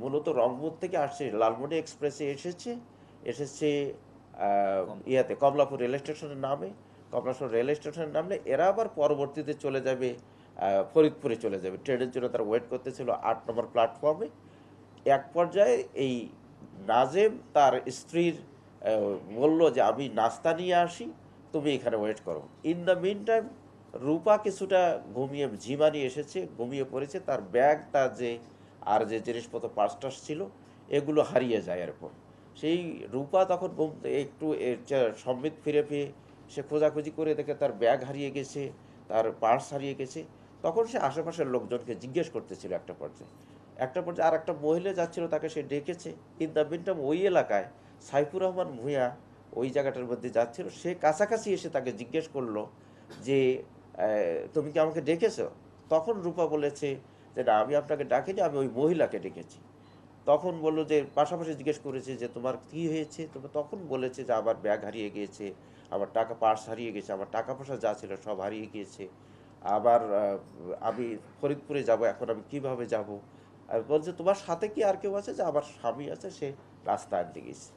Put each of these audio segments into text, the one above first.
মূলত রংপুর থেকে আসছে, লালমনি এক্সপ্রেসে এসেছে ইয়াতে কমলাপুর রেল স্টেশনের নামে। কমলাপুর রেল স্টেশনের নামলে এরা আবার পরবর্তীতে চলে যাবে ফরিদপুরে চলে যাবে। ট্রেনের জন্য তারা ওয়েট করতেছিল 8 নম্বর প্ল্যাটফর্মে। এক পর্যায়ে এই নাজেম তার স্ত্রীর বলল যে আমি নাস্তা নিয়ে আসি, তুমি এখানে ওয়েট করো। ইন দ্য মিন টাইম রূপা কিছুটা ঝিমানি এসেছে, ঘুমিয়ে পড়েছে। তার ব্যাগ, তার যে জিনিসপত্র পার্সটাস ছিল এগুলো হারিয়ে যায়। এরকম সেই রূপা তখন একটু সম্বিত ফিরে পেয়ে সে খোঁজাখুঁজি করে দেখে তার ব্যাগ হারিয়ে গেছে, তার পার্স হারিয়ে গেছে। তখন সে আশেপাশের লোকজনকে জিজ্ঞেস করতেছিল। একটা পর্যায়ে আর একটা মহিলা যাচ্ছিল, তাকে সে ডেকেছে। ইন দ্য মিনটাইম ওই এলাকায় সাইফুর রহমান ভূঁইয়া ওই জায়গাটার মধ্যে যাচ্ছিল। সে কাছাকাছি এসে তাকে জিজ্ঞেস করলো যে তুমি কি আমাকে ডেকেছো? তখন রূপা বলেছে যে না, আমি আপনাকে ডাকিনি, আমি ওই মহিলাকে ডেকেছি। তখন বললো যে পাশাপাশি জিজ্ঞেস করেছে যে তোমার কি হয়েছে। তখন বলেছে যে আমার ব্যাগ হারিয়ে গিয়েছে, আমার টাকা পার্স হারিয়ে গেছে, আমার টাকা পয়সা যা ছিল সব হারিয়ে গিয়েছে। আবার আমি ফরিদপুরে যাব, এখন আমি কিভাবে যাব? আর বলছে তোমার সাথে কি আর কেউ আছে? যে আমার স্বামী আছে, সে রাস্তা আনতে গেছে।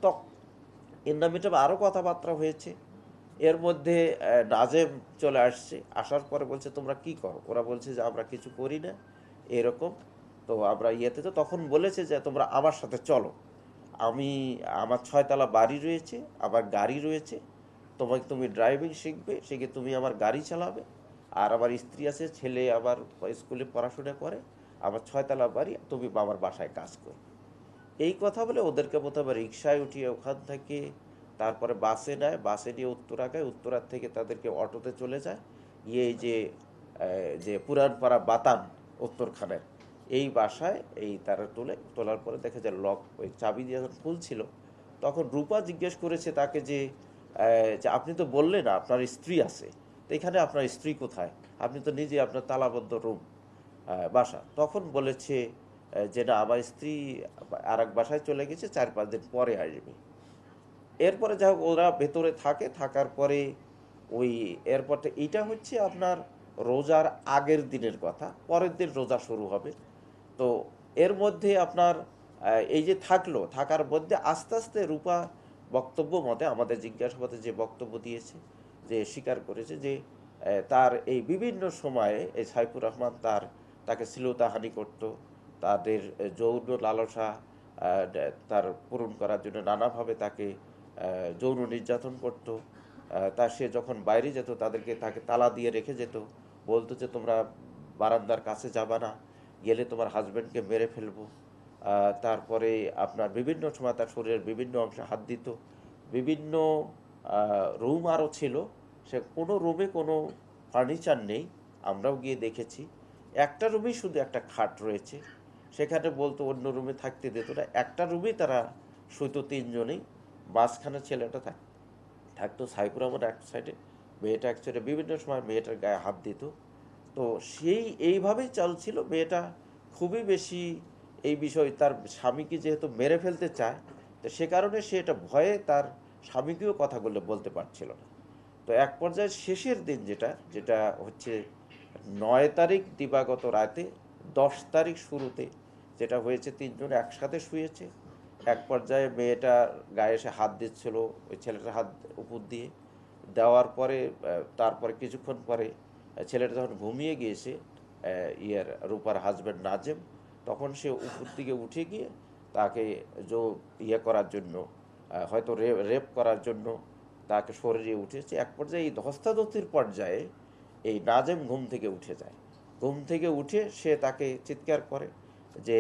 তো ইন্দামিটাম আরও কথাবার্তা হয়েছে। এর মধ্যে নাজেম চলে আসছে। আসার পরে বলছে তোমরা কি করো? ওরা বলছে যে আমরা কিছু করি না এরকম। তো আমরা তো তখন বলেছে যে তোমরা আমার সাথে চলো, আমার 6 তলা বাড়ি রয়েছে, আমার গাড়ি রয়েছে, তুমি ড্রাইভিং শিখে তুমি আমার গাড়ি চালাবে। আর আমার স্ত্রী আছে, ছেলে আবার স্কুলে পড়াশোনা করে, আমার 6 তলা বাড়ি, তুমি আমার বাসায় কাজ করো। এই কথা বলে ওদেরকে প্রথমে রিক্সায় উঠিয়ে ওখান থেকে তারপরে বাসে নেয়, বাসে নিয়ে উত্তরাগায়, উত্তরার থেকে তাদেরকে অটোতে চলে যায়। গিয়ে এই যে পুরানপাড়া বাতান উত্তরখানের এই বাসায় তারা তোলার পরে দেখে যে লক, ওই চাবি দিয়ে যখন খুলছিল, তখন রূপা জিজ্ঞেস করেছে তাকে যে আপনি তো বললেন আপনার স্ত্রী আছে, তো এখানে আপনার স্ত্রী কোথায়? আপনি তো নিজে আপনার তালাবদ্ধ রুম বাসা। তখন বলেছে যে না, আমার স্ত্রী আর এক বাসায় চলে গেছে, 4-5 দিন পরে আসবে। এরপরে যাই হোক ওরা ভেতরে থাকার পরে ওই এরপরটা এইটা হচ্ছে আপনার রোজার আগের দিনের কথা। পরের দিন রোজা শুরু হবে। তো এর মধ্যে আপনার এই যে থাকার মধ্যে আস্তে আস্তে রূপা বক্তব্য মতে, আমাদের জিজ্ঞাসাবাদে যে বক্তব্য দিয়েছে, যে স্বীকার করেছে যে তার এই বিভিন্ন সময়ে এই সাইফুর রহমান তাকে শ্লীলতাহানি করত, তাদের যৌন লালসা তার পূরণ করার জন্য নানাভাবে তাকে যৌন নির্যাতন করত। সে যখন বাইরে যেত তাকে তালা দিয়ে রেখে যেত, বলতো যে তোমরা বারান্দার কাছে যাবা না, গেলে তোমার হাজব্যান্ডকে মেরে ফেলবো। তারপরে আপনার বিভিন্ন সময় তার শরীরের বিভিন্ন অংশে হাত দিত। বিভিন্ন রুম আরও ছিল, সে কোনো রুমে কোনো ফার্নিচার নেই, আমরাও গিয়ে দেখেছি। একটা রুমেই শুধু একটা খাট রয়েছে, সেখানে বলতো অন্য রুমে থাকতে দিত না। একটা রুমেই তারা শুধু 3 জনেই, মাঝখানে ছেলেটা থাকতো সাইফুর রহমান এক সাইডে, মেয়েটা এক সাইডে। বিভিন্ন সময় মেয়েটার গায়ে হাত দিত। তো এইভাবেই চলছিল। মেয়েটা খুবই বেশি এই বিষয়, তার স্বামীকে যেহেতু মেরে ফেলতে চায়, তো সে কারণে সে এটা ভয়ে তার স্বামীকেও কথাগুলো বলতে পারছিল না। তো এক পর্যায়ে শেষের দিন যেটা যেটা হচ্ছে 9 তারিখ দিবাগত রাতে, 10 তারিখ শুরুতে যেটা হয়েছে, 3 জন একসাথে শুয়েছে। এক পর্যায়ে মেয়েটার গায়ে এসে হাত দিচ্ছিল, ওই ছেলেটার হাত উপর দিয়ে দেওয়ার পরে তারপরে কিছুক্ষণ পরে ছেলেটা যখন ঘুমিয়ে গিয়েছে, রূপার হাজব্যান্ড নাজেম, তখন সে উপর দিকে উঠে গিয়ে তাকে করার জন্য, হয়তো রেপ করার জন্য তাকে শরীরে উঠেছে। এক পর্যায়ে এই ধস্তাধস্তির পর্যায়ে এই নাজেম ঘুম থেকে উঠে যায়। ঘুম থেকে উঠে সে তাকে চিৎকার করে যে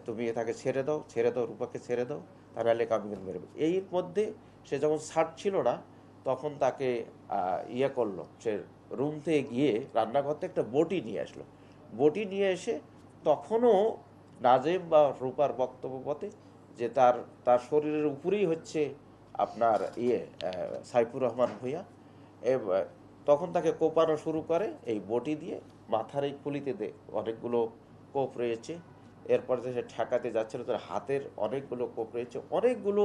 তুমি তাকে ছেড়ে দাও, ছেড়ে দাও, রূপাকে ছেড়ে দাও, তাহলে আমি কিন্তু মেরে ফেলবো। এর মধ্যে সে যখন ছাড়ছিল না, তখন তাকে করলো, সে রুম থেকে গিয়ে রান্নাঘর থেকে একটা বটি নিয়ে আসলো। বটি নিয়ে এসে তখনও নাজেম বা রূপার বক্তব্য মতে যে তার তার শরীরের উপরেই হচ্ছে আপনার সাইফুর রহমান ভূঁইয়া। তখন তাকে কোপানো শুরু করে এই বটি দিয়ে, মাথার এই খুলিতে অনেকগুলো কোপ রয়েছে। এরপর সে ঠেকাতে যাচ্ছিল, তার হাতের অনেকগুলো কোপ রয়েছে, অনেকগুলো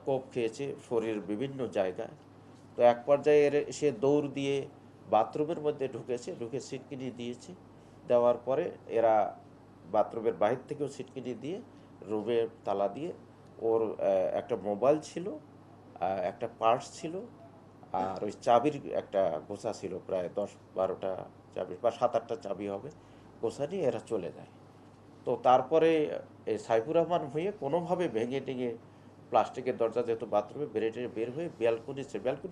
কোপ খেয়েছে শরীরের বিভিন্ন জায়গায়। তো এক পর্যায়ে সে দৌড় দিয়ে বাথরুমের মধ্যে ঢুকে সিটকিনি দিয়েছে। দেওয়ার পরে এরা বাথরুমের বাহির থেকেও ছিটকিনি দিয়ে রুমে তালা দিয়ে ওর একটা মোবাইল ছিল, একটা পার্স ছিল, আর ওই চাবির একটা গোছা ছিল, প্রায় 10-12টা চাবি বা 7-8টা চাবি হবে, গোছা নিয়ে এরা চলে যায়। তো তারপরে এই সাইফুর রহমান হয়ে কোনোভাবে ভেঙে টেঙে প্লাস্টিকের দরজা, যেহেতু বাথরুমে বের হয়ে ব্যালকনি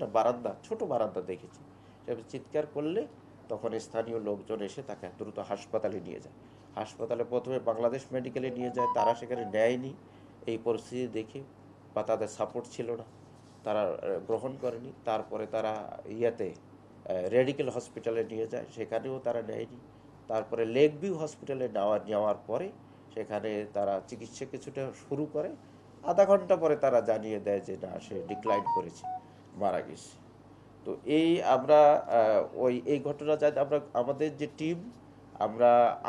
না বারান্দা, ছোট বারান্দা দেখেছি, সেখানে চিৎকার করলে তখন স্থানীয় লোকজন এসে তাকে দ্রুত হাসপাতালে নিয়ে যায়। হাসপাতালে প্রথমে বাংলাদেশ মেডিকেলে নিয়ে যায়, তারা সেখানে নেয়নি এই পরিস্থিতি দেখে, বা তাদের সাপোর্ট ছিল না, তারা গ্রহণ করেনি। তারপরে তারা রেডিকেল হসপিটালে নিয়ে যায়, সেখানেও তারা নেয়নি। তারপরে লেক ভিউ হসপিটালে নেওয়ার পরে সেখানে তারা চিকিৎসা কিছুটা শুরু করে, আধা ঘন্টা পরে তারা জানিয়ে দেয় যে না, সে ডিক্লাইন করেছে, মারা গেছে। তো আমরা এই ঘটনা যায়, আমরা আমাদের যে টিম,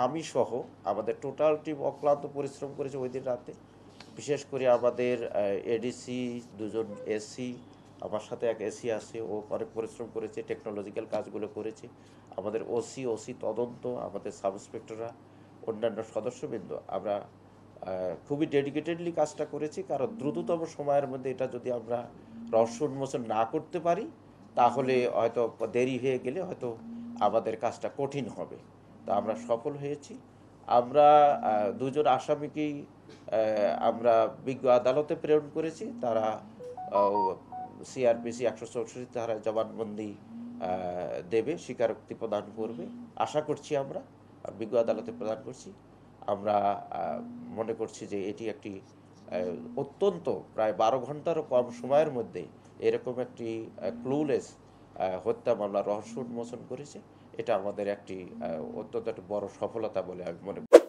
আমি সহ আমাদের টোটাল টিম অক্লান্ত পরিশ্রম করেছে ওই দিন রাতে। বিশেষ করে আমাদের এডিসি, 2জন এসি, আমার সাথে এক এসি আছে, ও অনেক পরিশ্রম করেছে, টেকনোলজিক্যাল কাজগুলো করেছে। আমাদের ওসি তদন্ত, আমাদের সাব ইন্সপেক্টররা, অন্যান্য সদস্যবৃন্দ, আমরা খুবই ডেডিকেটেডলি কাজটা করেছি। কারণ দ্রুততম সময়ের মধ্যে এটা যদি আমরা রহস্য উন্মোচন না করতে পারি, তাহলে হয়তো দেরি হয়ে গেলে হয়তো আমাদের কাজটা কঠিন হবে। তা আমরা সফল হয়েছি। আমরা 2জন আসামিকেই আমরা বিজ্ঞ আদালতে প্রেরণ করেছি। তারা সিআরপিসি 164 ধারায় জবানবন্দি দেবে, স্বীকারোক্তি প্রদান করবে আশা করছি আমরা, আর বিজ্ঞ আদালতে প্রদান করছি। আমরা মনে করছি যে এটি একটি অত্যন্ত প্রায় 12 ঘন্টারও কম সময়ের মধ্যে এরকম একটি ক্লুলেস হত্যা মামলা রহস্য উন্মোচন করেছে। এটা আমাদের একটি অত্যন্ত একটা বড় সফলতা বলে আমি মনে করি।